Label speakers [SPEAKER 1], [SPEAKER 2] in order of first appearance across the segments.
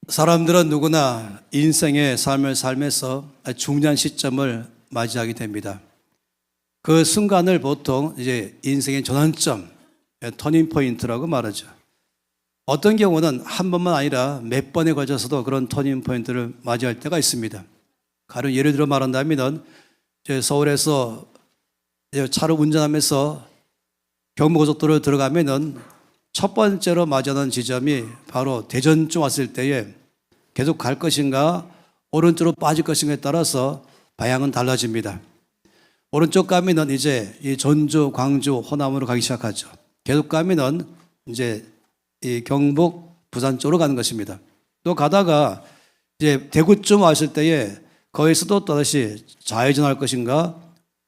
[SPEAKER 1] 사람들은 누구나 인생의 삶을 살면서 중요한 시점을 맞이하게 됩니다. 그 순간을 보통 이제 인생의 전환점, 터닝 포인트라고 말하죠. 어떤 경우는 한 번만 아니라 몇 번에 걸쳐서도 그런 터닝 포인트를 맞이할 때가 있습니다. 가령 예를 들어 말한다면 서울에서 차를 운전하면서 경부고속도로를 들어가면은 첫 번째로 맞이하는 지점이 바로 대전쯤 왔을 때에 계속 갈 것인가 오른쪽으로 빠질 것인가에 따라서 방향은 달라집니다. 오른쪽 가면은 이제 이 전주, 광주, 호남으로 가기 시작하죠. 계속 가면은 이제 이 경북, 부산 쪽으로 가는 것입니다. 또 가다가 이제 대구쯤 왔을 때에 거기서도 또다시 좌회전할 것인가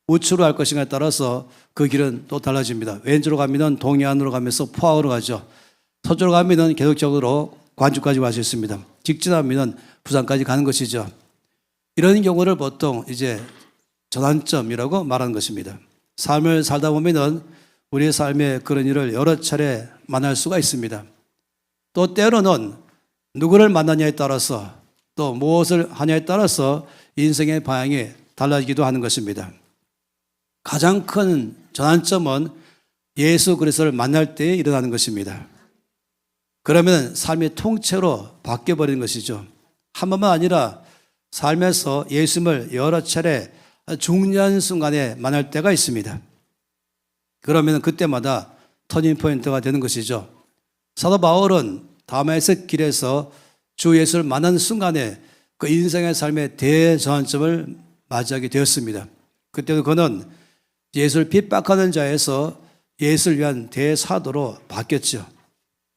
[SPEAKER 1] 우측으로 할 것인가에 따라서 그 길은 또 달라집니다. 왼쪽으로 가면은 동해안으로 가면서 포항으로 가죠. 서쪽으로 가면은 계속적으로 관주까지 갈 수 있습니다. 직진하면은 부산까지 가는 것이죠. 이런 경우를 보통 이제 전환점이라고 말하는 것입니다. 삶을 살다 보면은 우리의 삶에 그런 일을 여러 차례 만날 수가 있습니다. 또 때로는 누구를 만나냐에 따라서 또 무엇을 하냐에 따라서 인생의 방향이 달라지기도 하는 것입니다. 가장 큰 전환점은 예수 그리스도를 만날 때에 일어나는 것입니다. 그러면 삶의 통째로 바뀌어버리는 것이죠. 한 번만 아니라 삶에서 예수님을 여러 차례 중요한 순간에 만날 때가 있습니다. 그러면 그때마다 터닝 포인트가 되는 것이죠. 사도 바울은 다메섹 길에서 주 예수를 만난 순간에 그 인생의 삶의 대전환점을 맞이하게 되었습니다. 그때도 그는 예수를 핍박하는 자에서 예수를 위한 대사도로 바뀌었죠.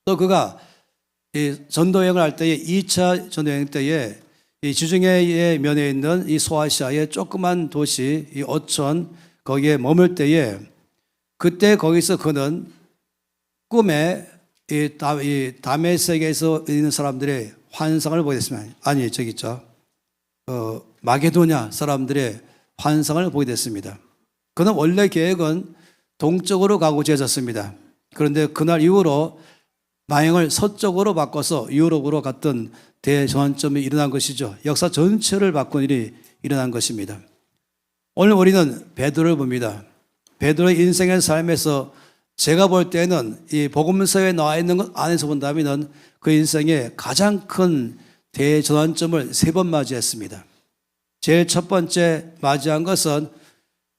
[SPEAKER 1] 또 그가 이 전도여행을 할 때에 2차 전도여행 때에 이 지중해 면에 있는 이 소아시아의 조그만 도시 이 어촌 거기에 머물 때에 그때 거기서 그는 꿈에 이 다메섹에서 있는 사람들의 환상을 보게 됐습니다. 아니 저기 있죠. 마게도냐 사람들의 환상을 보게 됐습니다. 그는 원래 계획은 동쪽으로 가고자 했었습니다. 그런데 그날 이후로 방향을 서쪽으로 바꿔서 유럽으로 갔던 대전환점이 일어난 것이죠. 역사 전체를 바꾼 일이 일어난 것입니다. 오늘 우리는 베드로를 봅니다. 베드로의 인생의 삶에서 제가 볼 때는 이 복음서에 나와 있는 것 안에서 본다면 그 인생의 가장 큰 대전환점을 3번 맞이했습니다. 제일 첫 번째 맞이한 것은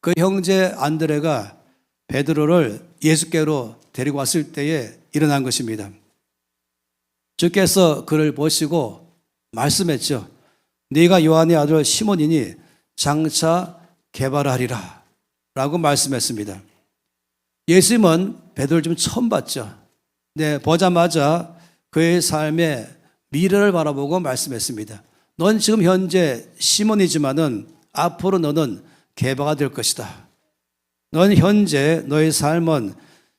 [SPEAKER 1] 그 형제 안드레가 베드로를 예수께로 데리고 왔을 때에 일어난 것입니다. 주께서 그를 보시고 말씀했죠. 네가 요한의 아들 시몬이니 장차 개발하리라 라고 말씀했습니다. 예수님은 베드로를 좀 처음 봤죠. 네, 보자마자 그의 삶의 미래를 바라보고 말씀했습니다. 넌 지금 현재 시몬이지만은 앞으로 너는 개바가 될 것이다. 넌 현재 너의 삶은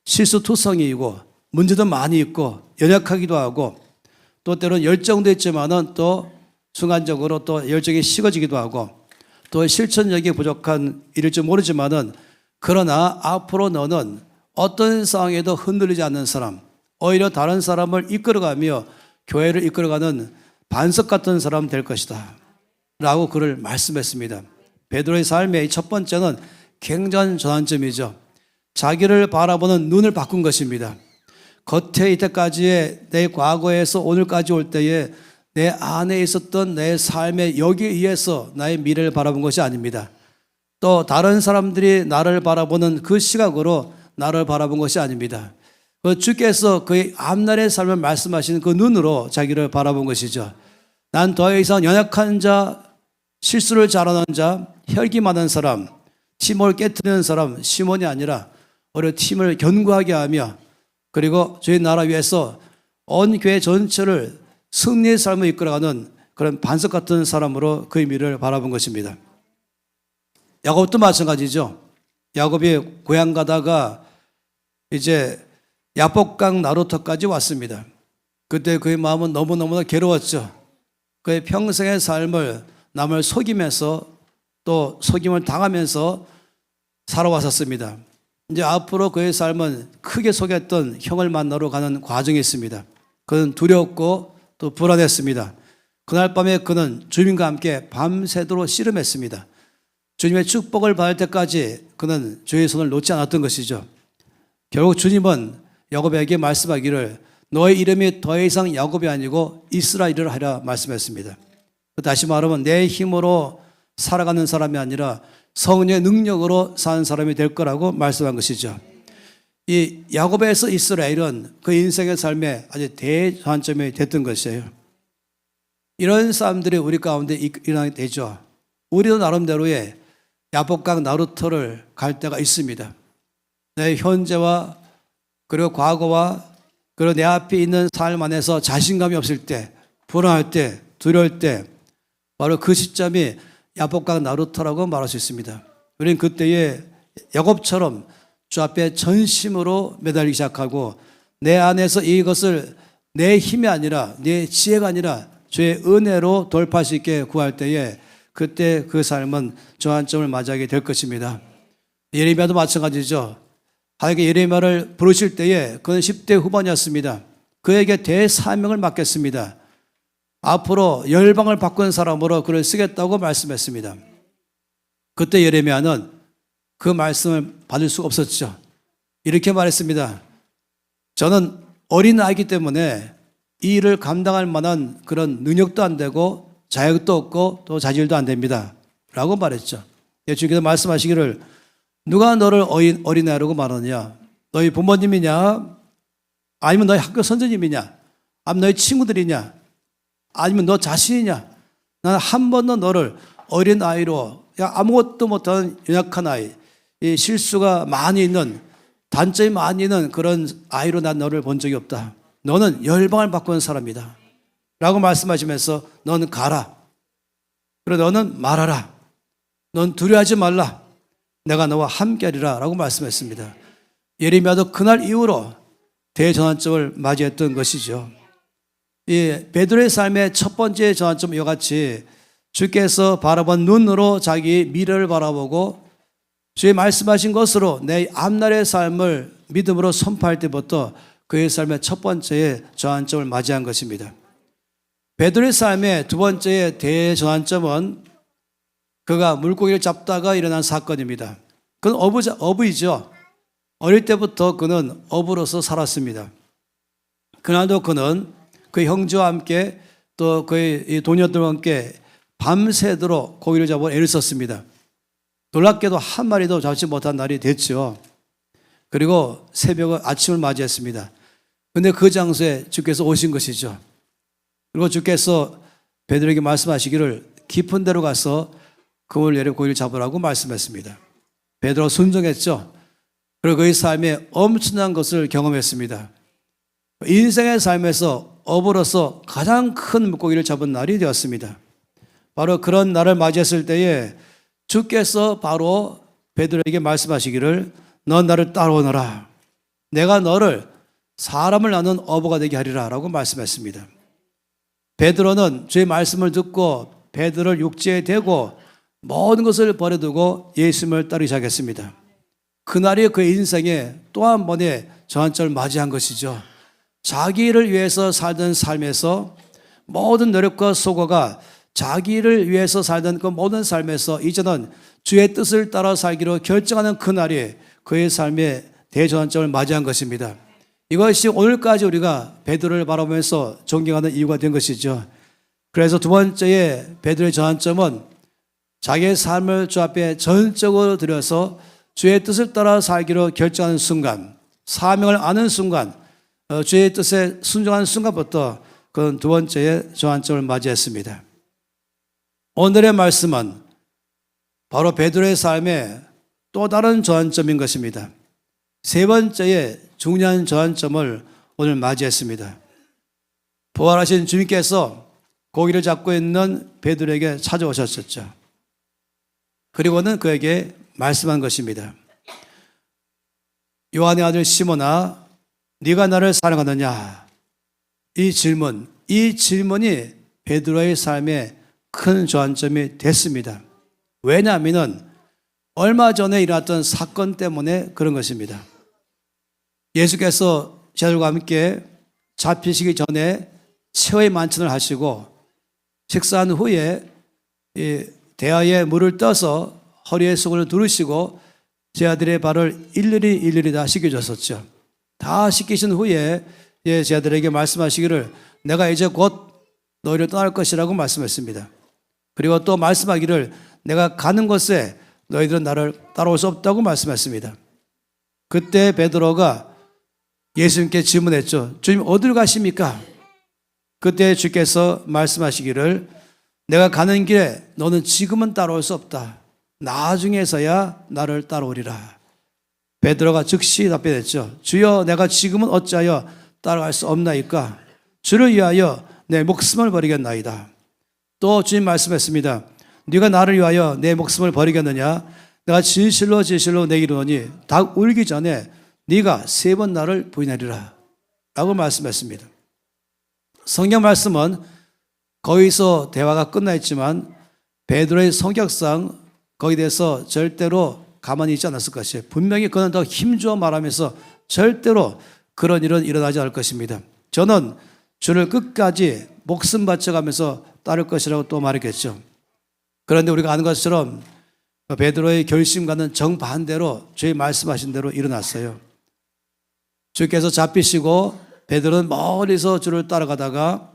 [SPEAKER 1] 실수투성이이고 문제도 많이 있고 연약하기도 하고 또 때로는 열정도 있지만은 또 순간적으로 또 열정이 식어지기도 하고 또 실천력이 부족한 일일지 모르지만은 그러나 앞으로 너는 어떤 상황에도 흔들리지 않는 사람, 오히려 다른 사람을 이끌어가며 교회를 이끌어가는 반석 같은 사람 될 것이다 라고 그를 말씀했습니다. 베드로의 삶의 첫 번째는 굉장한 전환점이죠. 자기를 바라보는 눈을 바꾼 것입니다. 겉에 이때까지의 내 과거에서 오늘까지 올 때에 내 안에 있었던 내 삶의 여기에 의해서 나의 미래를 바라본 것이 아닙니다. 또 다른 사람들이 나를 바라보는 그 시각으로 나를 바라본 것이 아닙니다. 그 주께서 그의 앞날의 삶을 말씀하시는 그 눈으로 자기를 바라본 것이죠. 난 더 이상 연약한 자, 실수를 잘하는 자, 혈기 많은 사람, 팀을 깨트리는 사람, 시몬이 아니라 오히려 팀을 견고하게 하며 그리고 저희 나라 위해서 온 교회 전체를 승리의 삶을 이끌어가는 그런 반석 같은 사람으로 그의 미래를 바라본 것입니다. 야곱도 마찬가지죠. 야곱이 고향 가다가 이제 야복강 나루터까지 왔습니다. 그때 그의 마음은 너무너무나 괴로웠죠. 그의 평생의 삶을 남을 속이면서 또 속임을 당하면서 살아왔었습니다. 이제 앞으로 그의 삶은 크게 속였던 형을 만나러 가는 과정이 있습니다. 그는 두렵고 또 불안했습니다. 그날 밤에 그는 주님과 함께 밤새도록 씨름했습니다. 주님의 축복을 받을 때까지 그는 주의 손을 놓지 않았던 것이죠. 결국 주님은 야곱에게 말씀하기를 너의 이름이 더 이상 야곱이 아니고 이스라엘이라 하라 말씀했습니다. 다시 말하면 내 힘으로 살아가는 사람이 아니라 성령의 능력으로 사는 사람이 될 거라고 말씀한 것이죠. 이 야곱에서 이스라엘은 그 인생의 삶에 아주 대전환점이 됐던 것이에요. 이런 사람들이 우리 가운데 일어나게 되죠. 우리도 나름대로의 야복강 나루터를 갈 때가 있습니다. 내 현재와 그리고 과거와 그리고 내 앞에 있는 삶 안에서 자신감이 없을 때, 불안할 때, 두려울 때 바로 그 시점이 야복강 나루터라고 말할 수 있습니다. 우리는 그때에 야곱처럼 주 앞에 전심으로 매달리기 시작하고 내 안에서 이것을 내 힘이 아니라 내 지혜가 아니라 주의 은혜로 돌파할 수 있게 구할 때에 그때 그 삶은 저한점을 맞이하게 될 것입니다. 예레미야도 마찬가지죠. 하나님께 예레미야를 부르실 때에 그는 10대 후반이었습니다. 그에게 대사명을 맡겼습니다. 앞으로 열방을 바꾼 사람으로 그를 쓰겠다고 말씀했습니다. 그때 예레미야는 그 말씀을 받을 수가 없었죠. 이렇게 말했습니다. 저는 어린 아이기 때문에 이 일을 감당할 만한 그런 능력도 안 되고 자격도 없고 또 자질도 안 됩니다. 라고 말했죠. 주님께서 말씀하시기를 누가 너를 어린아이라고 말하느냐? 너희 부모님이냐? 아니면 너희 학교 선생님이냐? 아니면 너희 친구들이냐? 아니면 너 자신이냐? 나는 한 번도 너를 어린아이로 아무것도 못하는 연약한 아이, 이 실수가 많이 있는 단점이 많이 있는 그런 아이로 난 너를 본 적이 없다. 너는 열방을 바꾸는 사람이다. 라고 말씀하시면서 너는 가라. 그리고 너는 말하라. 넌 두려워하지 말라. 내가 너와 함께하리라 라고 말씀했습니다. 예레미야도 그날 이후로 대전환점을 맞이했던 것이죠. 이 베드로의 삶의 첫 번째 전환점은 이와 같이 주께서 바라본 눈으로 자기 미래를 바라보고 주의 말씀하신 것으로 내 앞날의 삶을 믿음으로 선포할 때부터 그의 삶의 첫 번째의 전환점을 맞이한 것입니다. 베드로의 삶의 두 번째의 대전환점은 그가 물고기를 잡다가 일어난 사건입니다. 그는 어부이죠. 어릴 때부터 그는 어부로서 살았습니다. 그날도 그는 그 형제와 함께 또 그의 동료들과 함께 밤새도록 고기를 잡아 애를 썼습니다. 놀랍게도 한 마리도 잡지 못한 날이 됐죠. 그리고 새벽 아침을 맞이했습니다. 그런데 그 장소에 주께서 오신 것이죠. 그리고 주께서 베드로에게 말씀하시기를 깊은 데로 가서 그물 내려 고기를 잡으라고 말씀했습니다. 베드로 순종했죠. 그리고 그의 삶에 엄청난 것을 경험했습니다. 인생의 삶에서 어부로서 가장 큰 물고기를 잡은 날이 되었습니다. 바로 그런 날을 맞이했을 때에 주께서 바로 베드로에게 말씀하시기를 넌 나를 따라오너라. 내가 너를 사람을 나누는 어부가 되게 하리라 라고 말씀했습니다. 베드로는 주의 말씀을 듣고 베드로를 육지에 대고 모든 것을 버려두고 예수님을 따르기 시작했습니다. 그날이 그의 인생에 또 한 번의 전환점을 맞이한 것이죠. 자기를 위해서 살던 삶에서 모든 노력과 소고가 자기를 위해서 살던 그 모든 삶에서 이제는 주의 뜻을 따라 살기로 결정하는 그날이 그의 삶의 대전환점을 맞이한 것입니다. 이것이 오늘까지 우리가 베드로를 바라보면서 존경하는 이유가 된 것이죠. 그래서 두 번째의 베드로의 전환점은 자기의 삶을 주 앞에 전적으로 들여서 주의 뜻을 따라 살기로 결정하는 순간, 사명을 아는 순간, 주의 뜻에 순종하는 순간부터 그는 두 번째의 전환점을 맞이했습니다. 오늘의 말씀은 바로 베드로의 삶의 또 다른 전환점인 것입니다. 세 번째의 중요한 전환점을 오늘 맞이했습니다. 부활하신 주님께서 고기를 잡고 있는 베드로에게 찾아오셨었죠. 그리고는 그에게 말씀한 것입니다. 요한의 아들 시몬아, 네가 나를 사랑하느냐? 이 질문이 베드로의 삶에 큰 전환점이 됐습니다. 왜냐하면 얼마 전에 일어났던 사건 때문에 그런 것입니다. 예수께서 제자들과 함께 잡히시기 전에 최후의 만찬을 하시고 식사한 후에 이 대야에 물을 떠서 허리에 손을 두르시고 제 아들의 발을 일일이 다 씻겨줬었죠. 다 씻기신 후에 제 아들에게 말씀하시기를 내가 이제 곧 너희를 떠날 것이라고 말씀했습니다. 그리고 또 말씀하기를 내가 가는 곳에 너희들은 나를 따라올 수 없다고 말씀했습니다. 그때 베드로가 예수님께 질문했죠. 주님 어디로 가십니까? 그때 주께서 말씀하시기를 내가 가는 길에 너는 지금은 따라올 수 없다. 나중에서야 나를 따라오리라. 베드로가 즉시 답변했죠. 주여 내가 지금은 어찌하여 따라갈 수 없나이까? 주를 위하여 내 목숨을 버리겠나이다. 또 주님 말씀했습니다. 네가 나를 위하여 내 목숨을 버리겠느냐? 내가 진실로 내게 이르노니 닭 울기 전에 네가 3번 나를 부인하리라 라고 말씀했습니다. 성경 말씀은 거기서 대화가 끝나 있지만 베드로의 성격상 거기에 대해서 절대로 가만히 있지 않았을 것이에요. 분명히 그는 더 힘주어 말하면서 절대로 그런 일은 일어나지 않을 것입니다. 저는 주를 끝까지 목숨 바쳐가면서 따를 것이라고 또 말했겠죠. 그런데 우리가 아는 것처럼 베드로의 결심과는 정반대로 주의 말씀하신 대로 일어났어요. 주께서 잡히시고 베드로는 멀리서 주를 따라가다가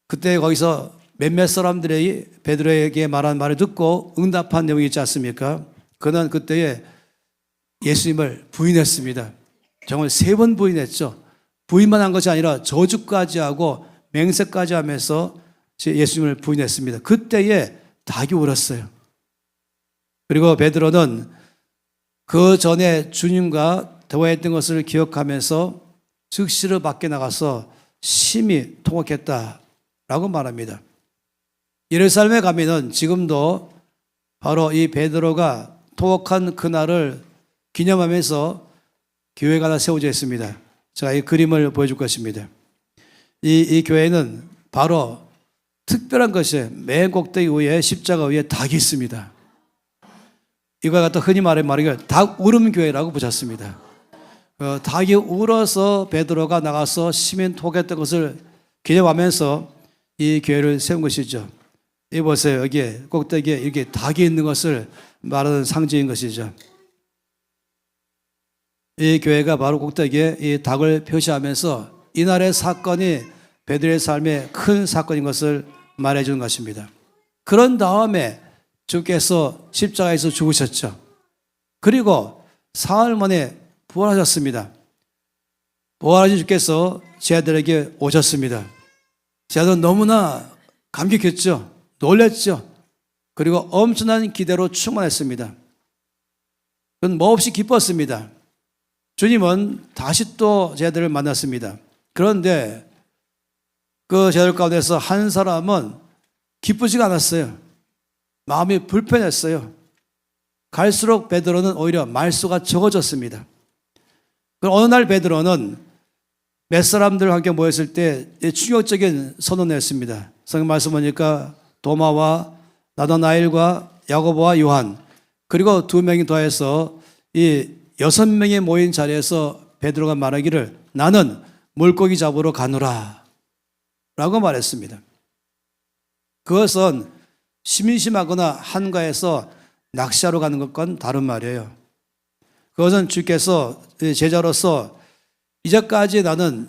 [SPEAKER 1] 그때 거기서 몇몇 사람들이 베드로에게 말한 말을 듣고 응답한 내용이 있지 않습니까? 그는 그때에 예수님을 부인했습니다. 정말 3번 부인했죠. 부인만 한 것이 아니라 저주까지 하고 맹세까지 하면서 예수님을 부인했습니다. 그때에 닭이 울었어요. 그리고 베드로는 그 전에 주님과 대화했던 것을 기억하면서 즉시로 밖에 나가서 심히 통곡했다라고 말합니다. 예루살렘에 가면은 지금도 바로 이 베드로가 통곡한 그날을 기념하면서 교회가 하나 세워져 있습니다. 제가 이 그림을 보여줄 것입니다. 이 교회는 바로 특별한 것이에요. 맨 꼭대기 위에 십자가 위에 닭이 있습니다. 이걸 갖다 흔히 말하기를 닭 울음 교회라고 붙였습니다. 닭이 울어서 베드로가 나가서 심히 통곡했던 것을 기념하면서 이 교회를 세운 것이죠. 이 보세요. 여기에 꼭대기에 이렇게 닭이 있는 것을 말하는 상징인 것이죠. 이 교회가 바로 꼭대기에 이 닭을 표시하면서 이날의 사건이 베드로의 삶에 큰 사건인 것을 말해주는 것입니다. 그런 다음에 주께서 십자가에서 죽으셨죠. 그리고 사흘 만에 부활하셨습니다. 부활하신 주께서 제 아들에게 오셨습니다. 제 아들은 너무나 감격했죠. 놀랐죠. 그리고 엄청난 기대로 충만했습니다. 그는 몹시 기뻤습니다. 주님은 다시 또 제 아들을 만났습니다. 그런데 그 제 아들 가운데서 한 사람은 기쁘지가 않았어요. 마음이 불편했어요. 갈수록 베드로는 오히려 말수가 적어졌습니다. 어느 날 베드로는 몇 사람들과 함께 모였을 때 충격적인 선언을 했습니다. 성경 말씀 보니까 도마와 나다나엘과 야고보와 요한 그리고 2명이 더해서 이 6명이 모인 자리에서 베드로가 말하기를 나는 물고기 잡으러 가노라 라고 말했습니다. 그것은 심심하거나 한가해서 낚시하러 가는 것과는 다른 말이에요. 그것은 주께서 제자로서 이제까지 나는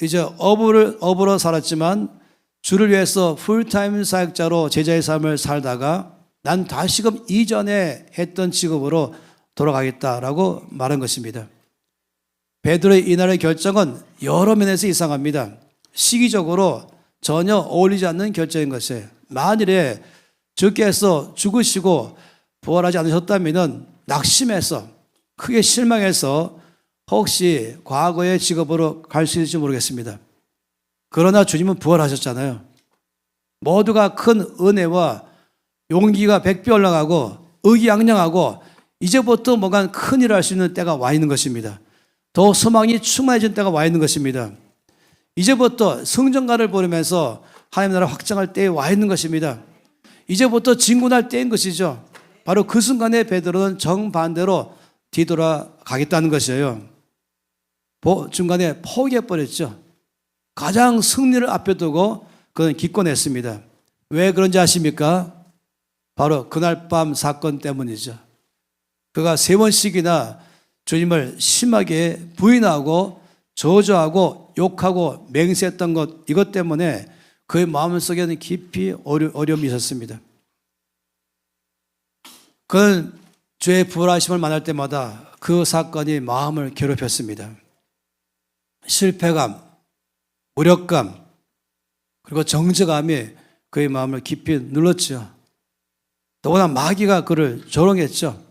[SPEAKER 1] 이제 업으로 살았지만 주를 위해서 풀타임 사역자로 제자의 삶을 살다가 난 다시금 이전에 했던 직업으로 돌아가겠다라고 말한 것입니다. 베드로의 이날의 결정은 여러 면에서 이상합니다. 시기적으로 전혀 어울리지 않는 결정인 것이에요. 만일에 주께서 죽으시고 부활하지 않으셨다면 낙심해서 크게 실망해서 혹시 과거의 직업으로 갈 수 있을지 모르겠습니다. 그러나 주님은 부활하셨잖아요. 모두가 큰 은혜와 용기가 100배 올라가고 의기양양하고 이제부터 뭔가 큰 일을 할 수 있는 때가 와 있는 것입니다. 더 소망이 충만해진 때가 와 있는 것입니다. 이제부터 성전가를 보내면서 하나님 나라 확장할 때에 와 있는 것입니다. 이제부터 진군할 때인 것이죠. 바로 그 순간에 베드로는 정반대로 뒤돌아가겠다는 것이에요. 중간에 포기해버렸죠. 가장 승리를 앞에 두고 그는 기권했습니다. 왜 그런지 아십니까? 바로 그날 밤 사건 때문이죠. 그가 3번씩이나 주님을 심하게 부인하고 저주하고 욕하고 맹세했던 것, 이것 때문에 그의 마음속에는 깊이 어려움이 있었습니다. 그는 주의 부활하심을 만날 때마다 그 사건이 마음을 괴롭혔습니다. 실패감, 무력감, 그리고 정죄감이 그의 마음을 깊이 눌렀죠. 더구나 마귀가 그를 조롱했죠.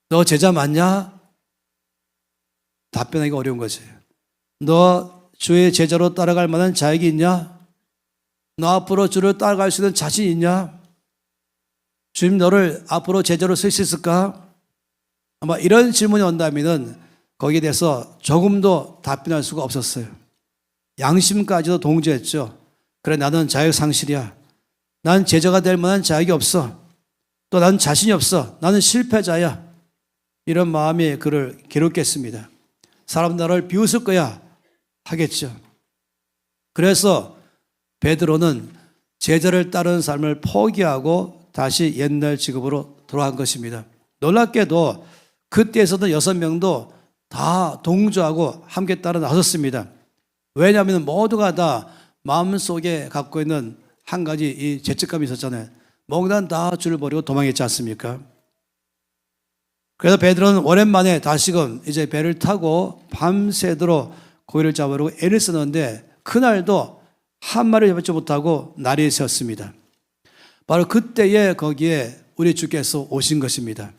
[SPEAKER 1] 너 제자 맞냐? 답변하기가 어려운 것이에요. 너 주의 제자로 따라갈 만한 자격이 있냐? 너 앞으로 주를 따라갈 수 있는 자신 있냐? 주님 너를 앞으로 제자로 쓸 수 있을까? 아마 이런 질문이 온다면 거기에 대해서 조금도 답변할 수가 없었어요. 양심까지도 동조했죠. 그래, 나는 자격 상실이야. 난 제자가 될 만한 자격이 없어. 또 나는 자신이 없어. 나는 실패자야. 이런 마음이 그를 괴롭겠습니다. 사람 나를 비웃을 거야 하겠죠. 그래서 베드로는 제자를 따르는 삶을 포기하고 다시 옛날 직업으로 돌아간 것입니다. 놀랍게도 그때에서도 6명도 다 동조하고 함께 따라 나섰습니다. 왜냐하면 모두가 다 마음속에 갖고 있는 한 가지 이 죄책감이 있었잖아요. 모두 다 주를 버리고 도망했지 않습니까? 그래서 베드로는 오랜만에 다시금 이제 배를 타고 밤새도록 고기를 잡으려고 애를 쓰는데 그날도 한 마리 잡지 못하고 날이 새었습니다. 바로 그때에 거기에 우리 주께서 오신 것입니다.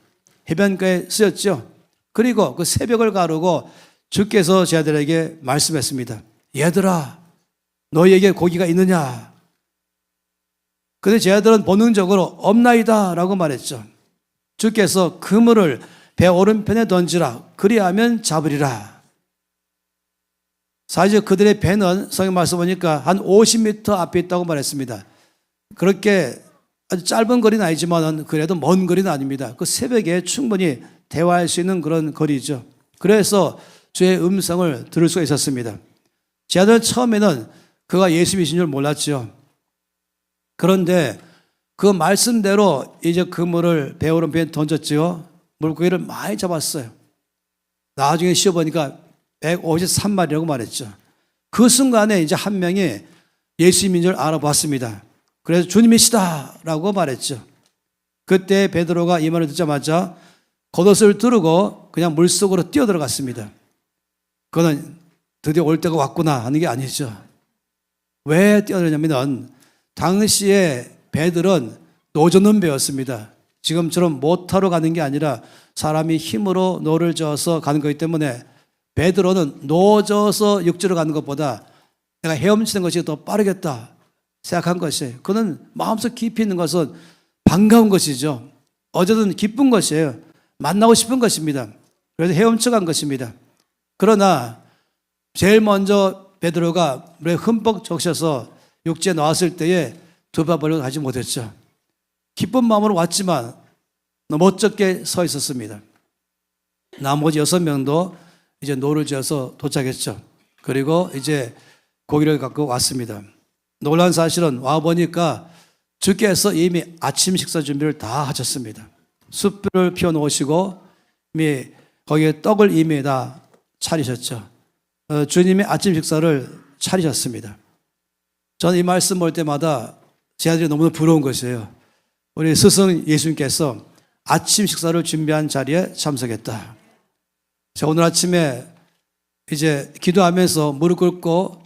[SPEAKER 1] 해변가에 쓰였죠. 그리고 그 새벽을 가르고 주께서 제자들에게 말씀했습니다. 얘들아, 너희에게 고기가 있느냐? 근데 제자들은 본능적으로 없나이다 라고 말했죠. 주께서 그물을 배 오른편에 던지라. 그리하면 잡으리라. 사실 그들의 배는 성경 말씀 보니까 한 50m 앞에 있다고 말했습니다. 그렇게 아주 짧은 거리는 아니지만 그래도 먼 거리는 아닙니다. 그 새벽에 충분히 대화할 수 있는 그런 거리죠. 그래서 주의 음성을 들을 수가 있었습니다. 제자들은 처음에는 그가 예수님이신 줄 몰랐죠. 그런데 그 말씀대로 이제 그물을 배 오른편에 던졌지요. 물고기를 많이 잡았어요. 나중에 씌워보니까 153마리라고 말했죠. 그 순간에 이제 한 명이 예수님인 줄 알아봤습니다. 그래서 주님이시다 라고 말했죠. 그때 베드로가 이 말을 듣자마자 겉옷을 두르고 그냥 물속으로 뛰어들어갔습니다. 그거는 드디어 올 때가 왔구나 하는 게 아니죠. 왜 뛰어들었냐면 당시에 배들은 노젓는 배였습니다. 지금처럼 모터로 가는 게 아니라 사람이 힘으로 노를 저어서 가는 거기 때문에 베드로는 노져서 육지로 가는 것보다 내가 헤엄치는 것이 더 빠르겠다 생각한 것이에요. 그는 마음속 깊이 있는 것은 반가운 것이죠. 어제든 기쁜 것이에요. 만나고 싶은 것입니다. 그래서 헤엄쳐 간 것입니다. 그러나 제일 먼저 베드로가 물에 흠뻑 적셔서 육지에 나왔을 때에 두 발 벌리고 가지 못했죠. 기쁜 마음으로 왔지만 너무 멋쩍게 서 있었습니다. 나머지 6명도 이제 노를 지어서 도착했죠. 그리고 이제 고기를 갖고 왔습니다. 놀란 사실은 와보니까 주께서 이미 아침 식사 준비를 다 하셨습니다. 숯불을 피워놓으시고 이미 거기에 떡을 이미 다 차리셨죠. 주님이 아침 식사를 차리셨습니다. 저는 이 말씀 볼 때마다 제 아들이 너무나 부러운 것이에요. 우리 스승 예수님께서 아침 식사를 준비한 자리에 참석했다. 제가 오늘 아침에 이제 기도하면서 무릎 꿇고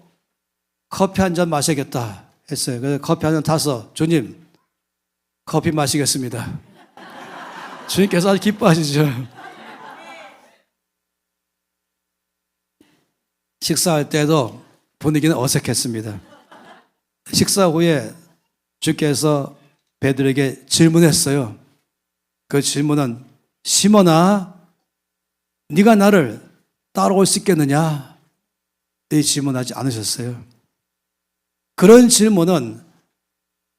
[SPEAKER 1] 커피 한 잔 마셔야겠다 했어요. 그래서 커피 한 잔 타서 주님 커피 마시겠습니다. 주님께서 아주 기뻐하시죠. 식사할 때도 분위기는 어색했습니다. 식사 후에 주께서 베드로에게 질문했어요. 그 질문은 시몬아, 네가 나를 따라올 수 있겠느냐? 이 질문하지 않으셨어요. 그런 질문은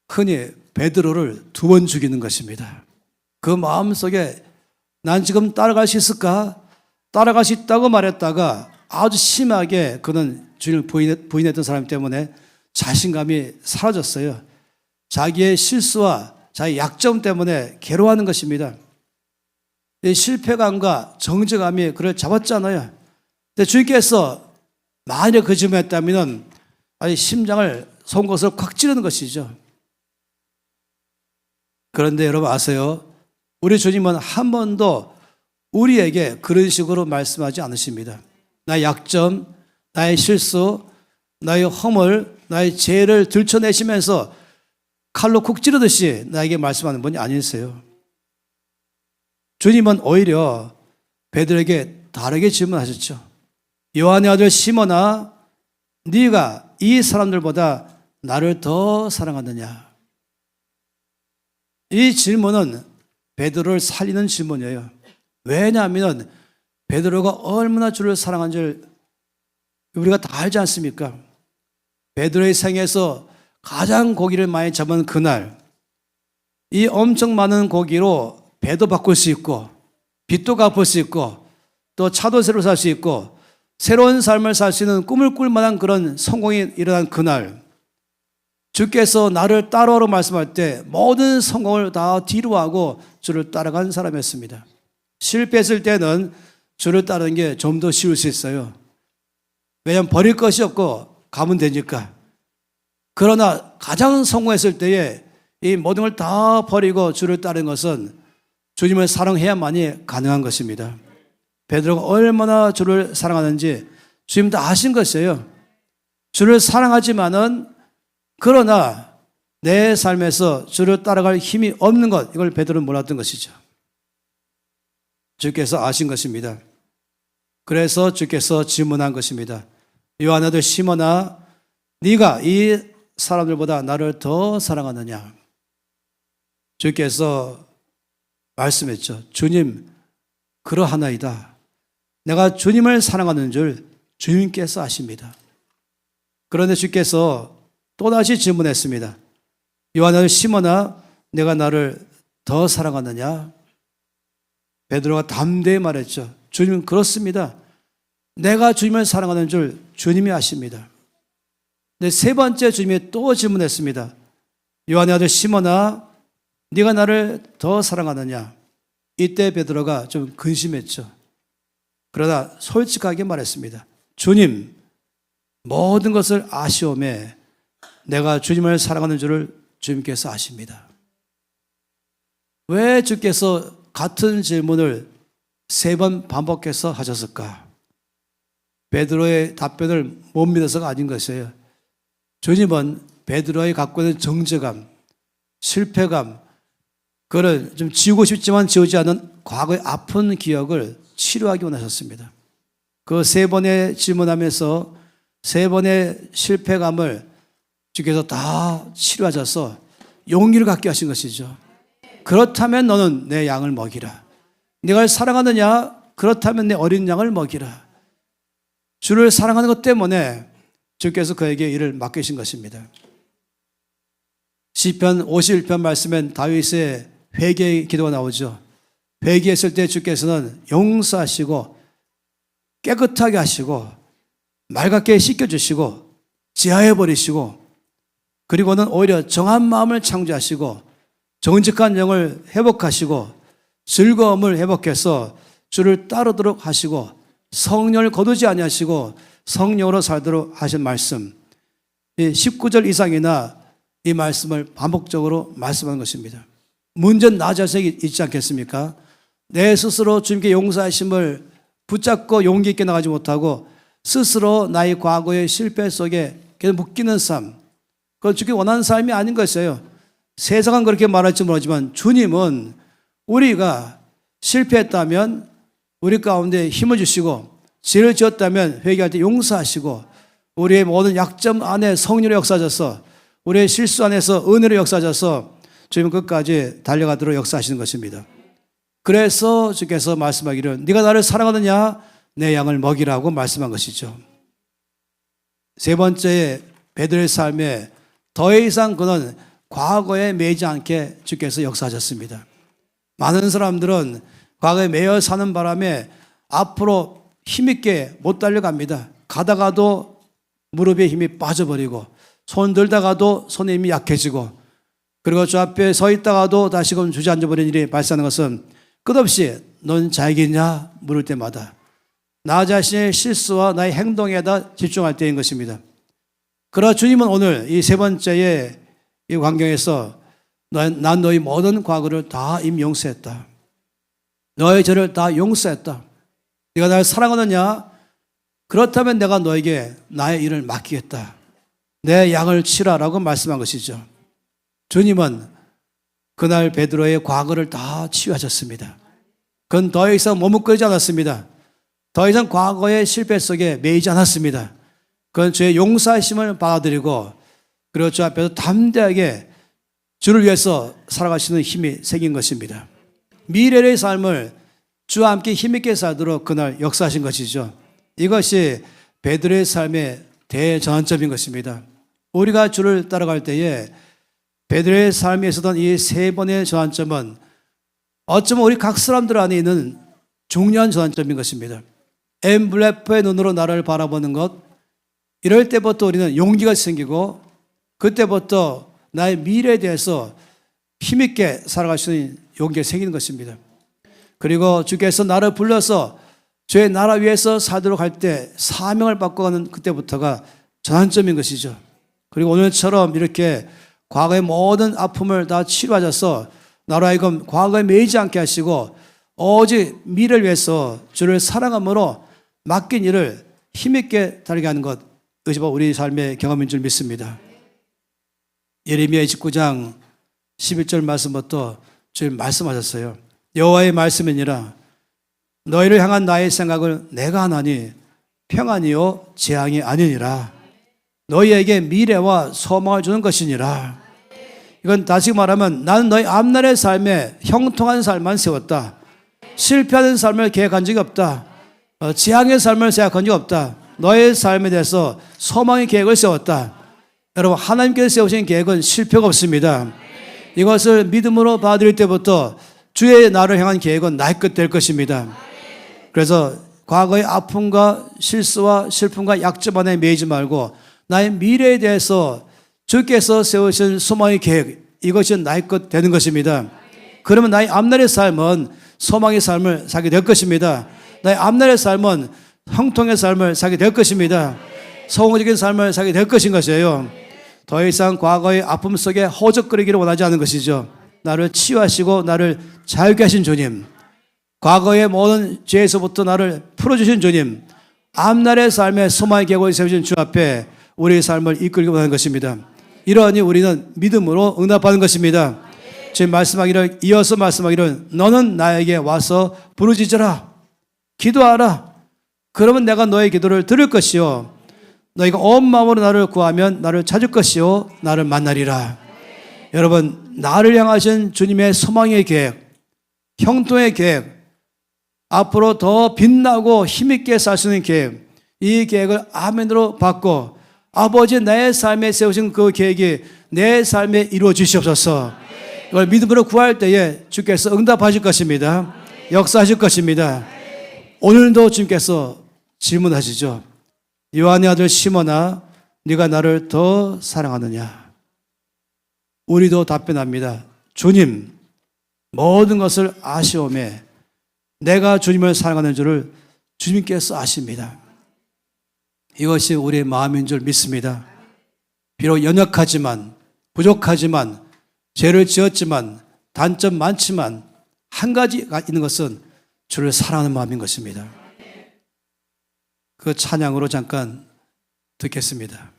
[SPEAKER 1] 흔히 베드로를 2번 죽이는 것입니다. 그 마음속에 난 지금 따라갈 수 있을까? 따라갈 수 있다고 말했다가 아주 심하게 그는 주님을 부인했던 사람 때문에 자신감이 사라졌어요. 자기의 실수와 자기 약점 때문에 괴로워하는 것입니다. 이 실패감과 정죄감이 그를 잡았잖아요. 근데 주님께서 만약에 그 질문했다면 아니 심장을 송곳을 콱 찌르는 것이죠. 그런데 여러분 아세요? 우리 주님은 한 번도 우리에게 그런 식으로 말씀하지 않으십니다. 나의 약점, 나의 실수, 나의 허물, 나의 죄를 들춰내시면서 칼로 쿡 찌르듯이 나에게 말씀하는 분이 아니세요. 주님은 오히려 베드로에게 다르게 질문하셨죠. 요한의 아들 시몬아, 네가 이 사람들보다 나를 더 사랑하느냐? 이 질문은 베드로를 살리는 질문이에요. 왜냐하면 베드로가 얼마나 주를 사랑한지 우리가 다 알지 않습니까? 베드로의 생에서 가장 고기를 많이 잡은 그날, 이 엄청 많은 고기로 배도 바꿀 수 있고 빚도 갚을 수 있고 또 차도 새로 살 수 있고 새로운 삶을 살 수 있는 꿈을 꿀 만한 그런 성공이 일어난 그날, 주께서 나를 따라오라고 말씀할 때 모든 성공을 다 뒤로하고 주를 따라간 사람이었습니다. 실패했을 때는 주를 따르는 게 좀 더 쉬울 수 있어요. 왜냐하면 버릴 것이 없고 가면 되니까. 그러나 가장 성공했을 때에 이 모든 걸 다 버리고 주를 따르는 것은 주님을 사랑해야만이 가능한 것입니다. 베드로가 얼마나 주를 사랑하는지 주님 다 아신 것이에요. 주를 사랑하지만은 그러나 내 삶에서 주를 따라갈 힘이 없는 것, 이걸 베드로는 몰랐던 것이죠. 주께서 아신 것입니다. 그래서 주께서 질문한 것입니다. 요한 아들 시몬아, 네가 이 사람들보다 나를 더 사랑하느냐? 주께서 말씀했죠. 주님, 그러하나이다. 내가 주님을 사랑하는 줄 주님께서 아십니다. 그런데 주께서 또다시 질문했습니다. 요한 아들 시몬아, 내가 나를 더 사랑하느냐? 베드로가 담대히 말했죠. 주님, 그렇습니다. 내가 주님을 사랑하는 줄 주님이 아십니다. 근데 세 번째 주님이 또 질문했습니다. 요한의 아들 시몬아, 네가 나를 더 사랑하느냐? 이때 베드로가 좀 근심했죠. 그러나 솔직하게 말했습니다. 주님, 모든 것을 아시오매 내가 주님을 사랑하는 줄을 주님께서 아십니다. 왜 주께서 같은 질문을 세 번 반복해서 하셨을까? 베드로의 답변을 못 믿어서가 아닌 것이에요. 주님은 베드로의 갖고 있는 정죄감, 실패감, 그걸 좀 지우고 싶지만 지우지 않은 과거의 아픈 기억을 치료하기 원하셨습니다. 그 세 번의 질문하면서 세 번의 실패감을 주께서 다 치료하셔서 용기를 갖게 하신 것이죠. 그렇다면 너는 내 양을 먹이라. 네가 사랑하느냐? 그렇다면 내 어린 양을 먹이라. 주를 사랑하는 것 때문에 주께서 그에게 일을 맡기신 것입니다. 시편 51편 말씀엔 다윗의 회개의 기도가 나오죠. 회개했을 때 주께서는 용서하시고 깨끗하게 하시고 맑게 씻겨주시고 지하해버리시고 그리고는 오히려 정한 마음을 창조하시고 정직한 영을 회복하시고 즐거움을 회복해서 주를 따르도록 하시고 성령을 거두지 아니하시고 성령으로 살도록 하신 말씀, 19절 이상이나 이 말씀을 반복적으로 말씀하는 것입니다. 문제는 나 자신이 있지 않겠습니까? 내 스스로 주님께 용서하심을 붙잡고 용기 있게 나가지 못하고 스스로 나의 과거의 실패 속에 계속 묶이는 삶, 그건 주께 원하는 삶이 아닌 것이에요. 세상은 그렇게 말할지 모르지만 주님은 우리가 실패했다면 우리 가운데 힘을 주시고 죄를 지었다면 회개할 때 용서하시고 우리의 모든 약점 안에 성령으로 역사하셔서 우리의 실수 안에서 은혜로 역사하셔서 주님 끝까지 달려가도록 역사하시는 것입니다. 그래서 주께서 말씀하기를 네가 나를 사랑하느냐? 내 양을 먹이라고 말씀한 것이죠. 세 번째 베드로의 삶에 더 이상 그는 과거에 매이지 않게 주께서 역사하셨습니다. 많은 사람들은 과거에 매여 사는 바람에 앞으로 힘있게 못 달려갑니다. 가다가도 무릎에 힘이 빠져버리고 손 들다가도 손의 힘이 약해지고 그리고 저 앞에 서 있다가도 다시금 주저앉아버리는 일이 발생하는 것은 끝없이 넌 자익이냐 물을 때마다 나 자신의 실수와 나의 행동에다 집중할 때인 것입니다. 그러나 주님은 오늘 이 세 번째의 이 광경에서 난 너희 모든 과거를 다 이미 용서했다. 너의 죄를 다 용서했다. 네가 나를 사랑하느냐? 그렇다면 내가 너에게 나의 일을 맡기겠다. 내 양을 치라라고 말씀한 것이죠. 주님은 그날 베드로의 과거를 다 치유하셨습니다. 그건 더 이상 머뭇거리지 않았습니다. 더 이상 과거의 실패 속에 매이지 않았습니다. 그건 주의 용서하심을 받아들이고 그리고 주 앞에서 담대하게 주를 위해서 살아가시는 힘이 생긴 것입니다. 미래의 삶을 주와 함께 힘있게 살도록 그날 역사하신 것이죠. 이것이 베드로의 삶의 대전환점인 것입니다. 우리가 주를 따라갈 때에 베드로의 삶에 있었던 이 세 번의 전환점은 어쩌면 우리 각 사람들 안에 있는 중요한 전환점인 것입니다. 엠블레프의 눈으로 나를 바라보는 것, 이럴 때부터 우리는 용기가 생기고 그때부터 나의 미래에 대해서 힘있게 살아갈 수 있는 용기가 생기는 것입니다. 그리고 주께서 나를 불러서 주의 나라 위에서 살도록 할 때 사명을 받고 가는 그때부터가 전환점인 것이죠. 그리고 오늘처럼 이렇게 과거의 모든 아픔을 다 치료하셔서 나로 하여금 과거에 매이지 않게 하시고 오직 미래를 위해서 주를 사랑함으로 맡긴 일을 힘있게 다르게 하는 것, 이것이 바로 우리 삶의 경험인 줄 믿습니다. 예레미야 29장 11절 말씀부터 주님 말씀하셨어요. 여호와의 말씀이니라 너희를 향한 나의 생각을 내가 하나니 평안이요 재앙이 아니니라. 너희에게 미래와 소망을 주는 것이니라. 이건 다시 말하면 나는 너희 앞날의 삶에 형통한 삶만 세웠다. 실패하는 삶을 계획한 적이 없다. 재앙의 삶을 생각한 적이 없다. 너의 삶에 대해서 소망의 계획을 세웠다. 여러분, 하나님께서 세우신 계획은 실패가 없습니다. 이것을 믿음으로 받아들일 때부터 주의 나를 향한 계획은 나의 끝 될 것입니다. 그래서 과거의 아픔과 실수와 슬픔과 약점 안에 매이지 말고 나의 미래에 대해서 주께서 세우신 소망의 계획, 이것이 나의 것 되는 것입니다. 그러면 나의 앞날의 삶은 소망의 삶을 살게 될 것입니다. 나의 앞날의 삶은 형통의 삶을 살게 될 것입니다. 성공적인 삶을 살게 될 것인 것이에요. 더 이상 과거의 아픔 속에 허적거리기를 원하지 않는 것이죠. 나를 치유하시고 나를 자유케 하신 주님, 과거의 모든 죄에서부터 나를 풀어주신 주님, 앞날의 삶에 소망의 계획을 세우신 주 앞에 우리의 삶을 이끌기 원하는 것입니다. 이러하니 우리는 믿음으로 응답하는 것입니다. 지금 말씀하기를, 이어서 말씀하기를, 너는 나에게 와서 부르짖으라, 기도하라. 그러면 내가 너의 기도를 들을 것이요, 너희가 온 마음으로 나를 구하면 나를 찾을 것이요, 나를 만나리라. 여러분, 나를 향하신 주님의 소망의 계획, 형통의 계획, 앞으로 더 빛나고 힘있게 살 수 있는 계획, 이 계획을 아멘으로 받고 아버지 나의 삶에 세우신 그 계획이 내 삶에 이루어 주시옵소서. 이걸 믿음으로 구할 때에 주께서 응답하실 것입니다. 역사하실 것입니다. 오늘도 주님께서 질문하시죠. 요한의 아들 시몬아, 네가 나를 더 사랑하느냐? 우리도 답변합니다. 주님, 모든 것을 아시오매 내가 주님을 사랑하는 줄을 주님께서 아십니다. 이것이 우리의 마음인 줄 믿습니다. 비록 연약하지만, 부족하지만, 죄를 지었지만, 단점 많지만 한 가지가 있는 것은 주를 사랑하는 마음인 것입니다. 그 찬양으로 잠깐 듣겠습니다.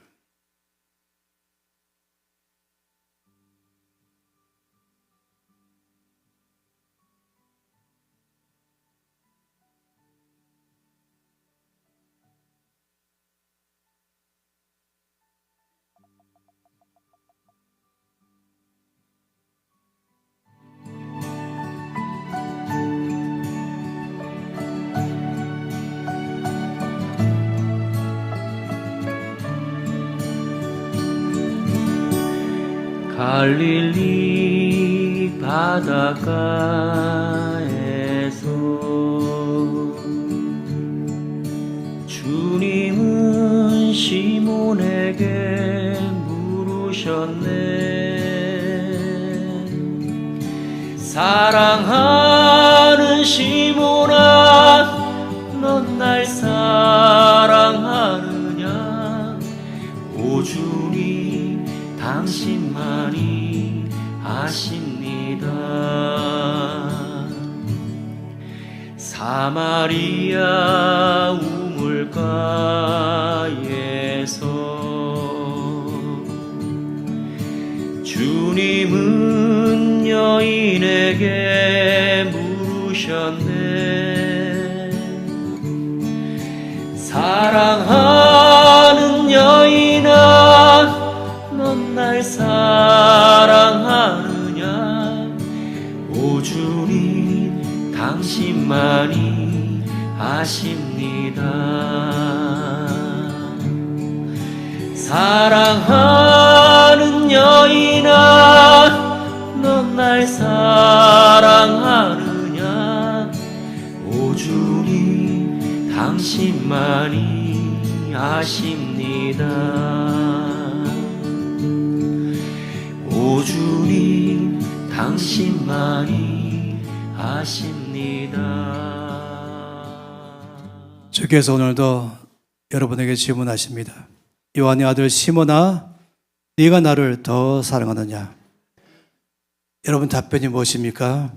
[SPEAKER 2] 갈릴리 바닷가에서 주님은 시몬에게 물으셨네. 사랑하는 시몬아, 넌 날 사랑하느냐? 오 주님, 당신만이 아십니다. 사마리아 우물가에서 주님은 여인에게 물으셨네. 사랑하는 여인아, 넌 날 사랑하느냐? 오 주님, 당신만이 아십니다. 사랑하는 여인아, 넌 날 사랑하느냐? 오 주님, 당신만이 아십니다. 오 주님, 당신만이 아십니다.
[SPEAKER 1] 주께서 오늘도 여러분에게 질문하십니다. 요한의 아들 시몬아, 네가 나를 더 사랑하느냐? 여러분 답변이 무엇입니까?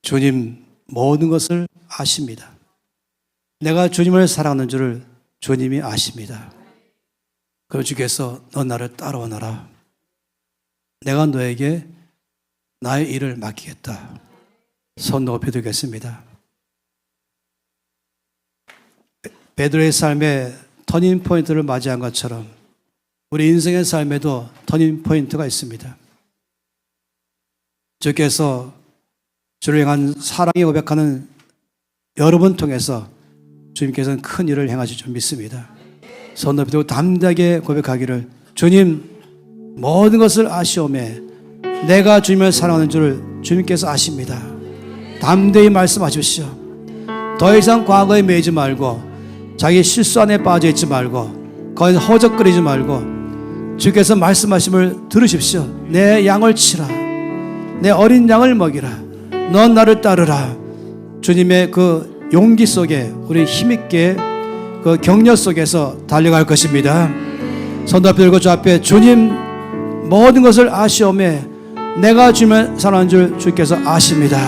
[SPEAKER 1] 주님 모든 것을 아십니다. 내가 주님을 사랑하는 줄을 주님이 아십니다. 그럼 주께서 너 나를 따라오너라. 내가 너에게 나의 일을 맡기겠다. 손 높이 들겠습니다. 베드로의 삶에 터닝 포인트를 맞이한 것처럼 우리 인생의 삶에도 터닝 포인트가 있습니다. 주께서 주를 향한 사랑의 고백하는 여러분 통해서 주님께서는 큰 일을 행하실 줄 믿습니다. 손 높이 들고 담대하게 고백하기를, 주님 모든 것을 아시오매 내가 주님을 사랑하는 줄을 주님께서 아십니다. 담대히 말씀하십시오. 더 이상 과거에 매이지 말고 자기 실수 안에 빠져 있지 말고 거기서 허적거리지 말고 주께서 말씀하심을 들으십시오. 내 양을 치라. 내 어린 양을 먹이라. 넌 나를 따르라. 주님의 그 용기 속에 우리 힘있게 그 격려 속에서 달려갈 것입니다. 손 앞에 들고 주 앞에, 주님 모든 것을 아시오매 내가 주님을 사랑하는 줄 주께서 아십니다.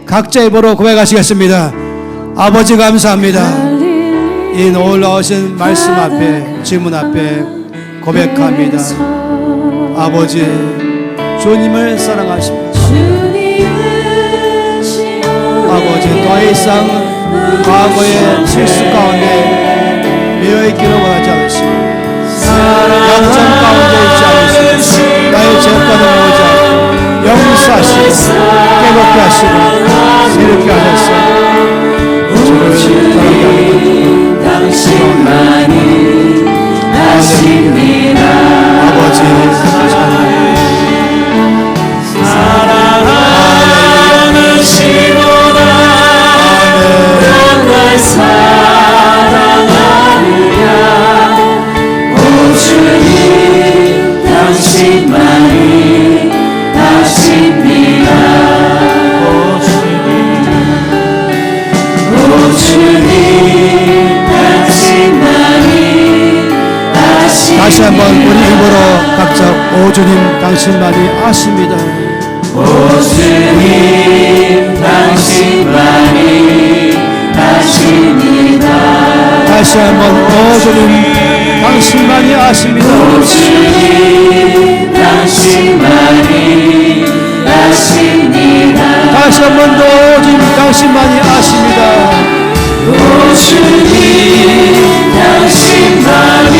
[SPEAKER 1] 각자 입으로 고백하시겠습니다. 아버지 감사합니다. 이 놀라우신 말씀 앞에, 질문 앞에 고백합니다. 아버지, 주님을 사랑하십니다. 아버지, 더 이상 과거의 실수 가운데 매여있기를 원하지 않으시고 약점 가운데 있지 않으시고 나의 죄과를 모으지 않고 용서하시고 깨닫게 하시고 새롭게 하셨어. 주를 사랑하게 하는
[SPEAKER 3] 당신만이 아십니다.
[SPEAKER 1] 아버지,
[SPEAKER 3] 사랑하는 시몬아, 넌 날 사랑하느냐? 오 주님, 당신만이 아십니다. 오 주님, 당신만이 아십니다.
[SPEAKER 1] 다시 한번 우리 입으로 각자, 오 주님 당신만이 아십니다.
[SPEAKER 3] 오 주님, 당신만이 아십니다.
[SPEAKER 1] 다시 한번, 오 주님 당신만이 아십니다.
[SPEAKER 3] 오 주님, 당신만이 아십니다.
[SPEAKER 1] 다시 한번 더, 오 주님 당신만이 아십니다.
[SPEAKER 3] 오 주님, 당신만이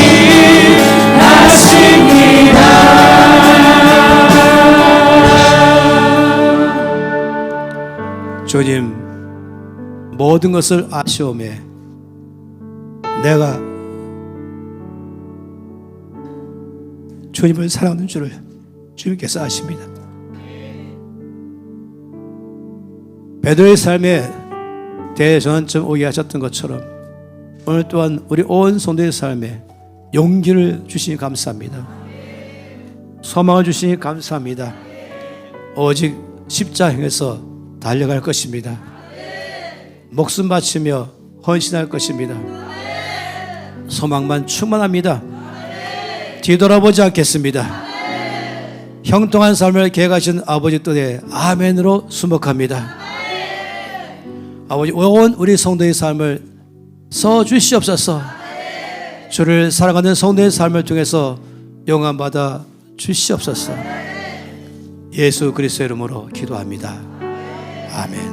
[SPEAKER 3] 아십니다.
[SPEAKER 1] 주님 모든 것을 아시오매 내가 주님을 사랑하는 줄을 주님께서 아십니다. 베드로의 삶에 대전환점 오게 하셨던 것처럼 오늘 또한 우리 온 성도의 삶에 용기를 주시니 감사합니다. 소망을 주시니 감사합니다. 오직 십자행에서 달려갈 것입니다. 목숨 바치며 헌신할 것입니다. 소망만 충만합니다. 뒤돌아보지 않겠습니다. 형통한 삶을 계획하신 아버지 뜻에 아멘으로 수목합니다. 아버지, 온 우리 성도의 삶을 써 주시옵소서. 주를 사랑하는 성도의 삶을 통해서 영광 받아 주시옵소서. 예수 그리스도의 이름으로 기도합니다. 아멘.